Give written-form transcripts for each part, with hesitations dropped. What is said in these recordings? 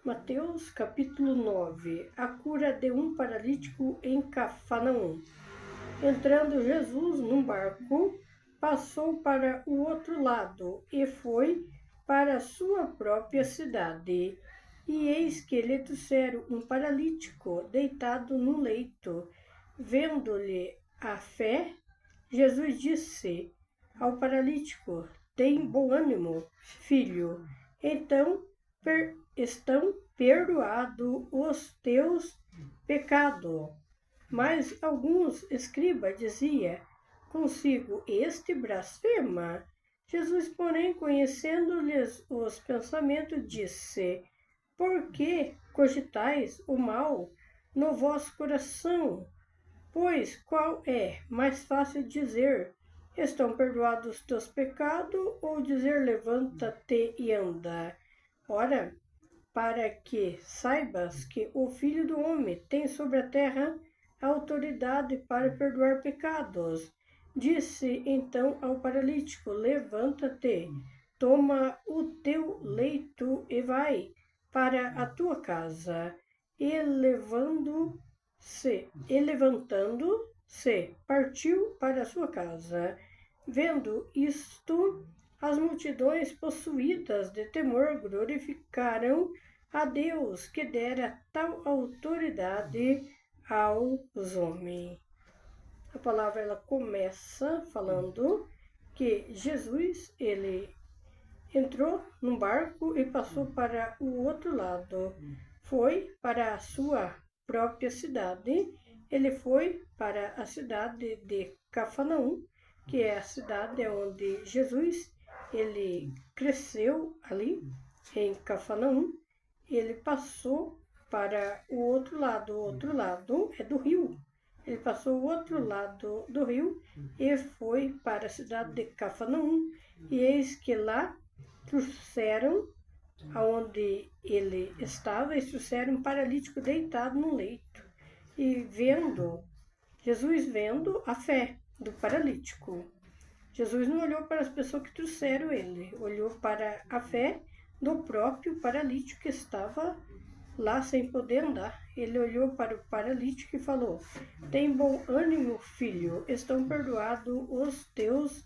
Mateus capítulo 9. A cura de um paralítico em Cafarnaum. Entrando Jesus num barco, passou para o outro lado e foi para a sua própria cidade. E eis que lhe trouxeram um paralítico deitado no leito. Vendo-lhe a fé, Jesus disse ao paralítico: tem bom ânimo, filho. Então estão perdoados os teus pecados. Mas alguns escribas diziam consigo: este blasfema. Jesus, porém, conhecendo-lhes os pensamentos, disse: por que cogitais o mal no vosso coração? Pois qual é mais fácil dizer: estão perdoados os teus pecados, ou dizer: levanta-te e anda? Ora, para que saibas que o Filho do Homem tem sobre a terra autoridade para perdoar pecados. Disse então ao paralítico: levanta-te, toma o teu leito e vai para a tua casa. E levantando-se, partiu para a sua casa. Vendo isto, as multidões, possuídas de temor, glorificaram a Deus, que dera tal autoridade aos homens. A palavra ela começa falando que Jesus ele entrou num barco e passou para o outro lado. Foi para a sua própria cidade. Ele foi para a cidade de Cafarnaum, que é a cidade onde Jesus ele cresceu ali em Cafarnaum. Ele passou para o outro lado é do rio. Ele passou o outro lado do rio e foi para a cidade de Cafarnaum. E eis que lá trouxeram, aonde ele estava, eles trouxeram um paralítico deitado no leito. E Jesus vendo a fé do paralítico. Jesus não olhou para as pessoas que trouxeram ele, olhou para a fé do próprio paralítico que estava lá sem poder andar. Ele olhou para o paralítico e falou: tem bom ânimo, filho, estão perdoados os teus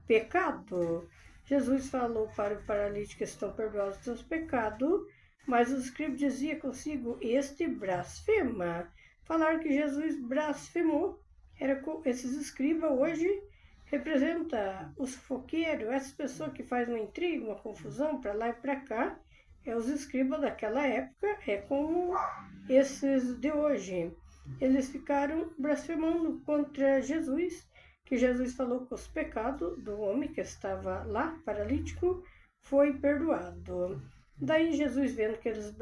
pecados. Jesus falou para o paralítico: estão perdoados os teus pecados, mas os escribas diziam consigo: este blasfema. Falaram que Jesus blasfemou. Esses escribas hoje representa os fofoqueiros, essas pessoas que fazem uma intriga, uma confusão para lá e para cá. Os escribas daquela época, como esses de hoje. Eles ficaram blasfemando contra Jesus, que Jesus falou que os pecados do homem que estava lá, paralítico, foi perdoado. Daí Jesus, vendo que eles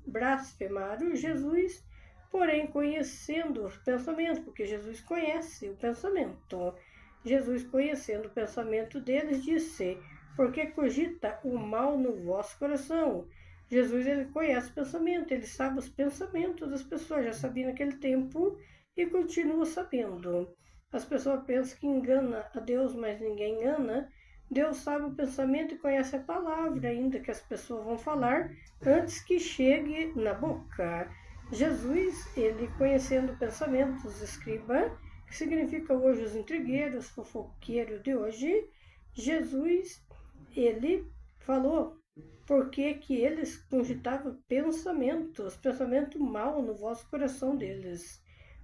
blasfemaram, Jesus, porém, conhecendo os pensamentos, porque Jesus conhece o pensamento. Jesus, conhecendo o pensamento deles, disse: por que cogita o mal no vosso coração? Jesus, ele conhece o pensamento, ele sabe os pensamentos das pessoas, já sabia naquele tempo e continua sabendo. As pessoas pensam que engana a Deus, mas ninguém engana. Deus sabe o pensamento e conhece a palavra ainda que as pessoas vão falar antes que chegue na boca. Jesus, ele conhecendo o pensamento dos escribas, que significa hoje os intrigueiros, fofoqueiros de hoje, Jesus, ele falou porque que eles cogitavam pensamentos mal no vosso coração deles.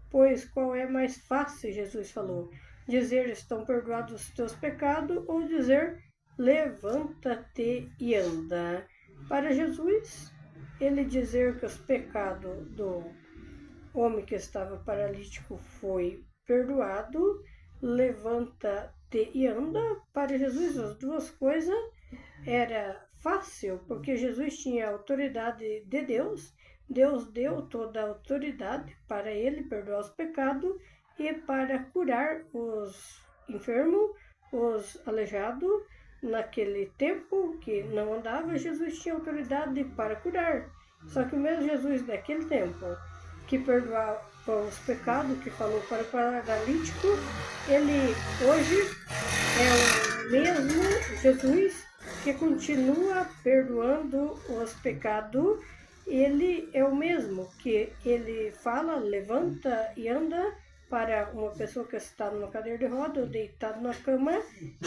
Pois qual é mais fácil, Jesus falou, dizer: estão perdoados os teus pecados, ou dizer: levanta-te e anda? Para Jesus, ele dizer que os pecados do homem que estava paralítico foi perdoado, levanta-te e anda, para Jesus as duas coisas era fácil, porque Jesus tinha a autoridade de Deus. Deus deu toda a autoridade para ele perdoar os pecados e para curar os enfermos, os aleijados. Naquele tempo que não andava, Jesus tinha autoridade para curar. Só que o mesmo Jesus daquele tempo, que perdoava os pecados, que falou para o paralítico, ele hoje é o mesmo Jesus que continua perdoando os pecados ele é o mesmo que ele fala, levanta e anda para uma pessoa que está numa cadeira de roda ou deitada na cama,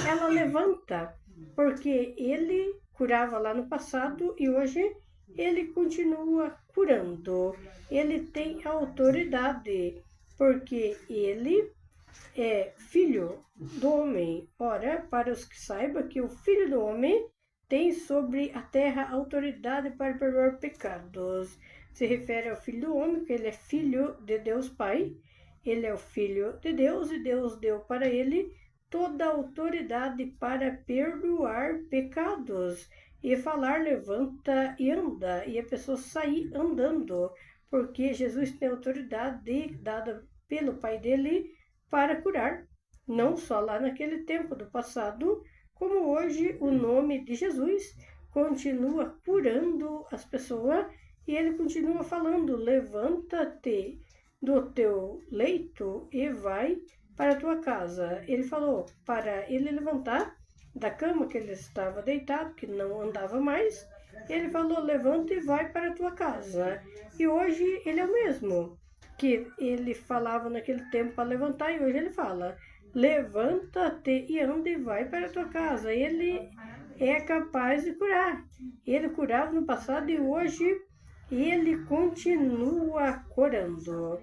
ela levanta, porque ele curava lá no passado e hoje ele continua curando. Ele tem autoridade, porque ele é filho do homem. Ora, para os que saibam que o filho do homem tem sobre a terra autoridade para perdoar pecados. Se refere ao filho do homem, que ele é filho de Deus Pai. Ele é o filho de Deus e Deus deu para ele toda a autoridade para perdoar pecados e falar levanta e anda, e a pessoa sair andando, porque Jesus tem autoridade dada pelo Pai dele para curar, não só lá naquele tempo do passado, como hoje o nome de Jesus continua curando as pessoas e ele continua falando: levanta-te do teu leito e vai para a tua casa. Ele falou para ele levantar da cama que ele estava deitado, que não andava mais. Ele falou: levanta e vai para a tua casa. E hoje ele é o mesmo que ele falava naquele tempo para levantar, e hoje ele fala: levanta-te e anda e vai para a tua casa. Ele é capaz de curar. Ele curava no passado e hoje ele continua curando.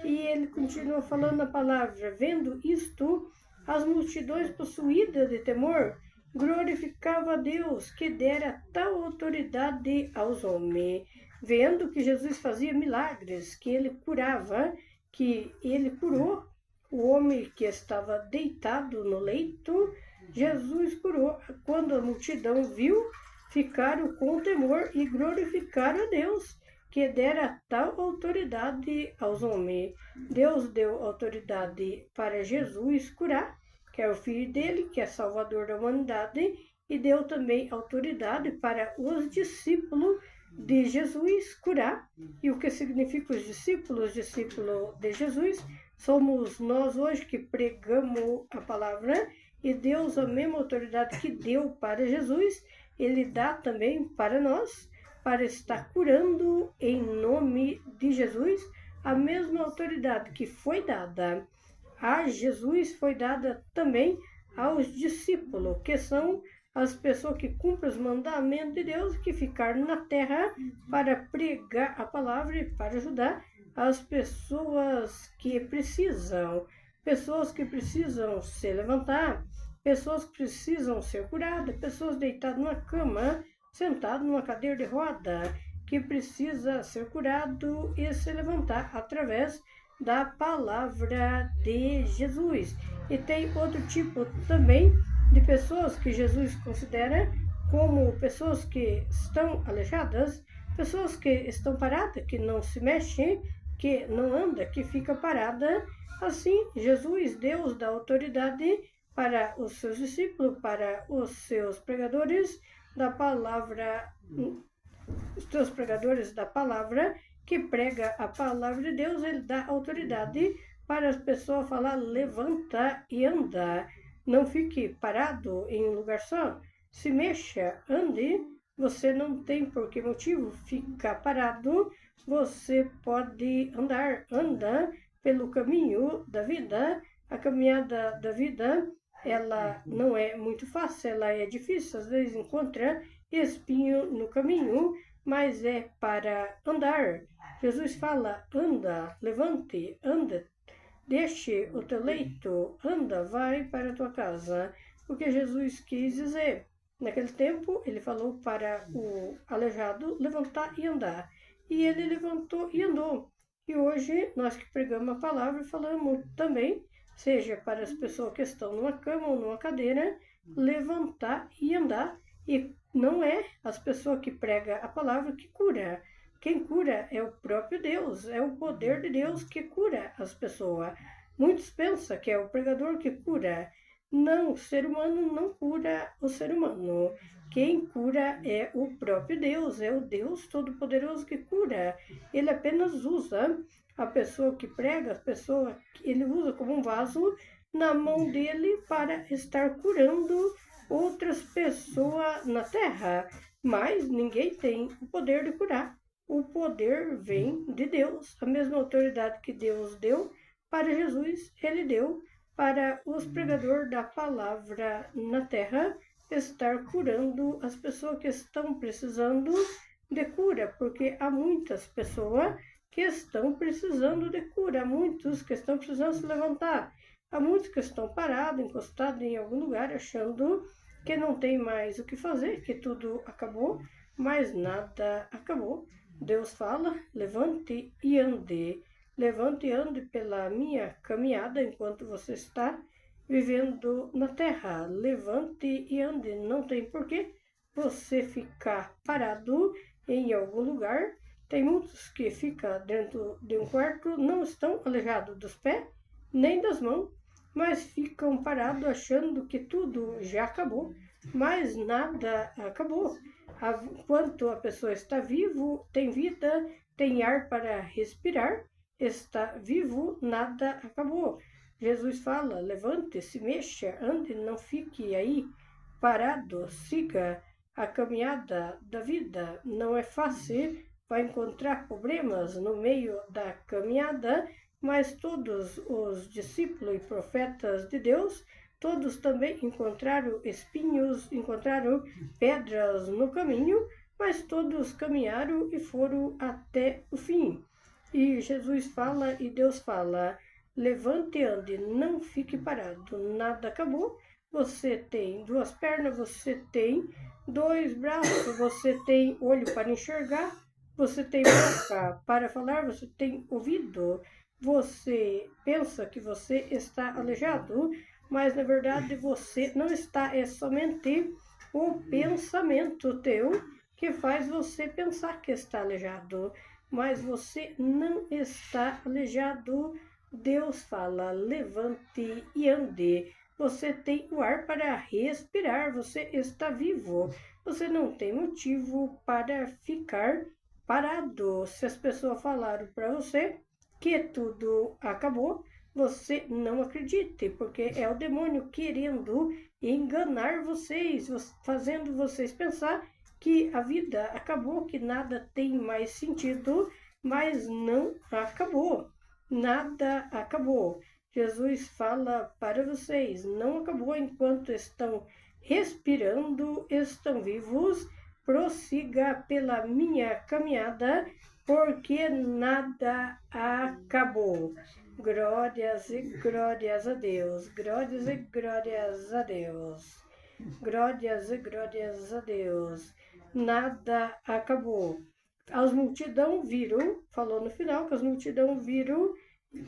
E ele continua falando a palavra: vendo isto, as multidões possuídas de temor glorificavam a Deus, que dera tal autoridade aos homens. Vendo que Jesus fazia milagres, que ele curava, que ele curou o homem que estava deitado no leito, Jesus curou. Quando a multidão viu, ficaram com temor e glorificaram a Deus, que dera tal autoridade aos homens. Deus deu autoridade para Jesus curar, que é o filho dele, que é salvador da humanidade, e deu também autoridade para os discípulos de Jesus curar. E o que significa os discípulos? Discípulo de Jesus somos nós hoje que pregamos a palavra, e Deus, a mesma autoridade que deu para Jesus, ele dá também para nós, para estar curando em nome de Jesus. A mesma autoridade que foi dada a Jesus foi dada também aos discípulos, que são as pessoas que cumprem os mandamentos de Deus, que ficaram na terra para pregar a palavra e para ajudar as pessoas que precisam se levantar, pessoas que precisam ser curadas, pessoas deitadas numa cama, sentadas numa cadeira de roda, que precisa ser curado e se levantar através da palavra de Jesus. E tem outro tipo também de pessoas que Jesus considera como pessoas que estão aleijadas, pessoas que estão paradas, que não se mexem, que não anda, que fica parada. Assim, Jesus, Deus, dá autoridade para os seus discípulos, para os seus pregadores da palavra, os seus pregadores da palavra, que prega a palavra de Deus. Ele dá autoridade para as pessoas falar: levanta e anda. Não fique parado em um lugar só. Se mexa, ande. Você não tem por que motivo ficar parado. Você pode andar. Anda pelo caminho da vida. A caminhada da vida, ela não é muito fácil, ela é difícil. Às vezes encontra espinho no caminho, mas é para andar. Jesus fala: anda, levante, anda, deixe o teu leito, anda, vai para a tua casa. O que Jesus quis dizer? Naquele tempo, ele falou para o aleijado levantar e andar. E ele levantou e andou. E hoje, nós que pregamos a palavra, falamos também, seja para as pessoas que estão numa cama ou numa cadeira, levantar e andar. E não é as pessoas que pregam a palavra que cura. Quem cura é o próprio Deus, é o poder de Deus que cura as pessoas. Muitos pensam que é o pregador que cura. Não, o ser humano não cura o ser humano. Quem cura é o próprio Deus, é o Deus Todo-Poderoso que cura. Ele apenas usa a pessoa que prega, a pessoa que ele usa como um vaso na mão dele para estar curando outras pessoas na terra. Mas ninguém tem o poder de curar. o poder vem de Deus. A mesma autoridade que Deus deu para Jesus, ele deu para os pregadores da palavra na terra estar curando as pessoas que estão precisando de cura, porque há muitas pessoas que estão precisando de cura, há muitos que estão precisando se levantar, há muitos que estão parados, encostados em algum lugar, achando que não tem mais o que fazer, que tudo acabou, mas nada acabou. Deus fala: levante e ande. Levante e ande pela minha caminhada enquanto você está vivendo na terra. Levante e ande. Não tem porquê você ficar parado em algum lugar. Tem muitos que ficam dentro de um quarto, não estão aleijados dos pés nem das mãos, mas ficam parados achando que tudo já acabou, mas nada acabou. Enquanto a pessoa está vivo, tem vida, tem ar para respirar, está vivo, nada acabou. Jesus fala: levante, se mexa, ande, não fique aí parado, siga a caminhada da vida. Não é fácil, vai encontrar problemas no meio da caminhada, mas todos os discípulos e profetas de Deus, todos também encontraram espinhos, encontraram pedras no caminho, mas todos caminharam e foram até o fim. E Jesus fala e Deus fala: levante e ande, não fique parado, nada acabou. Você tem duas pernas, você tem dois braços, você tem olho para enxergar, você tem boca para falar, você tem ouvido. Você pensa que você está aleijado, mas na verdade você não está, é somente o pensamento teu que faz você pensar que está aleijado, mas você não está aleijado. Deus fala: levante e ande. Você tem o ar para respirar, você está vivo, você não tem motivo para ficar parado. Se as pessoas falaram para você que tudo acabou, você não acredite, porque é o demônio querendo enganar vocês, fazendo vocês pensar que a vida acabou, que nada tem mais sentido, mas não acabou. Nada acabou. Jesus fala para vocês: não acabou enquanto estão respirando, estão vivos. Prossiga pela minha caminhada, porque nada acabou. Glórias e glórias a Deus. Glórias e glórias a Deus. Glórias e glórias a Deus. Nada acabou. As multidão viram, falou no final, que as multidão viram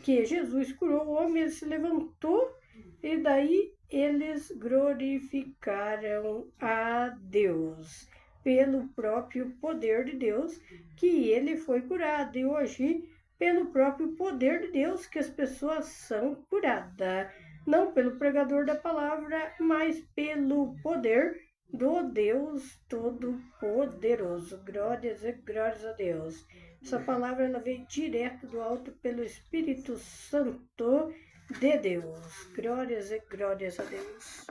que Jesus curou o homem, ele se levantou e daí eles glorificaram a Deus pelo próprio poder de Deus que ele foi curado. E hoje, pelo próprio poder de Deus que as pessoas são curadas. Não pelo pregador da palavra, mas pelo poder do Deus Todo-Poderoso. Glórias e glórias a Deus. Essa palavra ela veio direto do alto pelo Espírito Santo de Deus. Glórias e glórias a Deus.